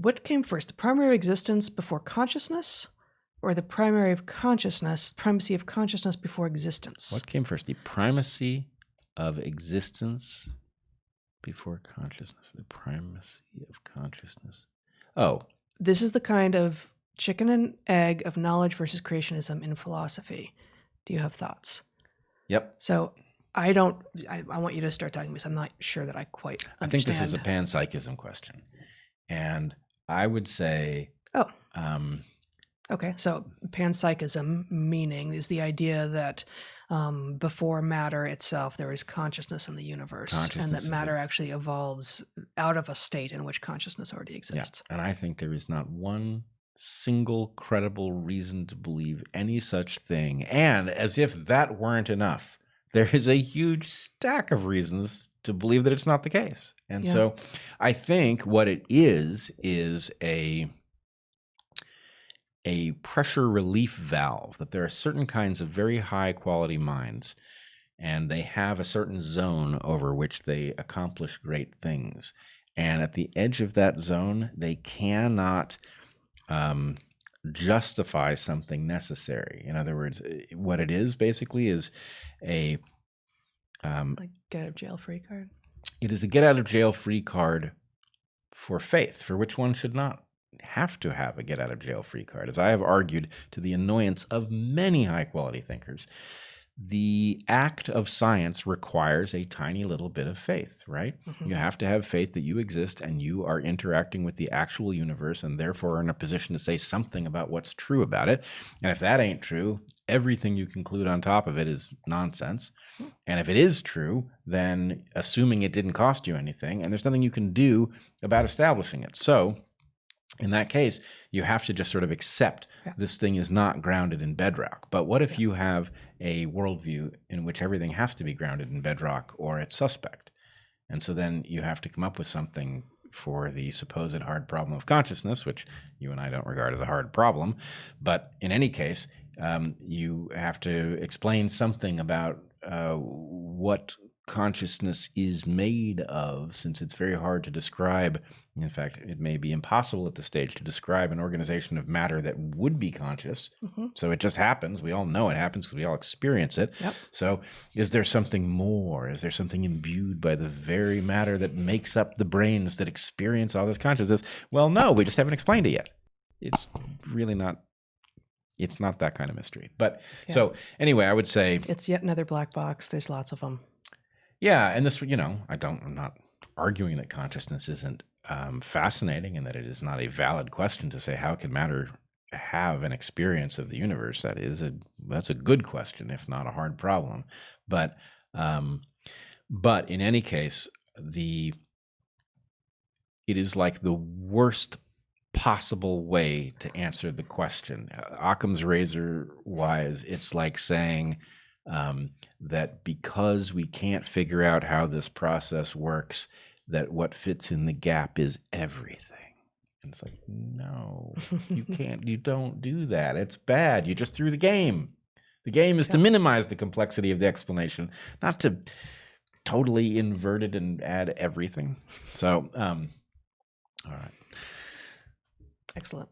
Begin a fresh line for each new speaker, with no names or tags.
what came first, the primary existence before consciousness, or the primacy of consciousness before existence?
What came first, the primacy of existence before consciousness? The primacy of consciousness. Oh.
This is the kind of chicken and egg of knowledge versus creationism in philosophy. Do you have thoughts?
Yep.
So I want you to start talking because I'm not sure that I quite understand.
I think this is a panpsychism question. And I would say...
Okay, so panpsychism meaning is the idea that before matter itself, there is consciousness in the universe, and that matter actually evolves out of a state in which consciousness already exists.
Yeah, and I think there is not one single credible reason to believe any such thing. And as if that weren't enough, there is a huge stack of reasons to believe that it's not the case. And so I think what it is a pressure relief valve, that there are certain kinds of very high quality minds, and they have a certain zone over which they accomplish great things. And at the edge of that zone, they cannot justify something necessary. In other words, what it is basically is a...
like get out of jail free card?
It is a get out of jail free card for faith, for which one should not have to have a get out of jail free card. As I have argued to the annoyance of many high quality thinkers, the act of science requires a tiny little bit of faith, right? Mm-hmm. You have to have faith that you exist and you are interacting with the actual universe and therefore are in a position to say something about what's true about it. And if that ain't true, everything you conclude on top of it is nonsense. And if it is true, then assuming it didn't cost you anything, and there's nothing you can do about establishing it. So in that case, you have to just sort of accept this thing is not grounded in bedrock. But what if you have a worldview in which everything has to be grounded in bedrock or it's suspect? And so then you have to come up with something for the supposed hard problem of consciousness, which you and I don't regard as a hard problem. But in any case, you have to explain something about what consciousness is made of, since it's very hard to describe. In fact, it may be impossible at this stage to describe an organization of matter that would be conscious. Mm-hmm. So it just happens. We all know it happens because we all experience it. Yep. So is there something more? Is there something imbued by the very matter that makes up the brains that experience all this consciousness? Well, no, we just haven't explained it yet. It's really not. It's not that kind of mystery. But so anyway, I would say
it's yet another black box. There's lots of them.
Yeah, and this, I'm not arguing that consciousness isn't fascinating and that it is not a valid question to say how can matter have an experience of the universe. That's a good question, if not a hard problem. But in any case, it is like the worst possible way to answer the question. Occam's razor wise, it's like saying that because we can't figure out how this process works, that what fits in the gap is everything. And it's like, no, you can't, you don't do that. It's bad. You just threw the game. The game is to minimize the complexity of the explanation, not to totally invert it and add everything. So, all right.
Excellent.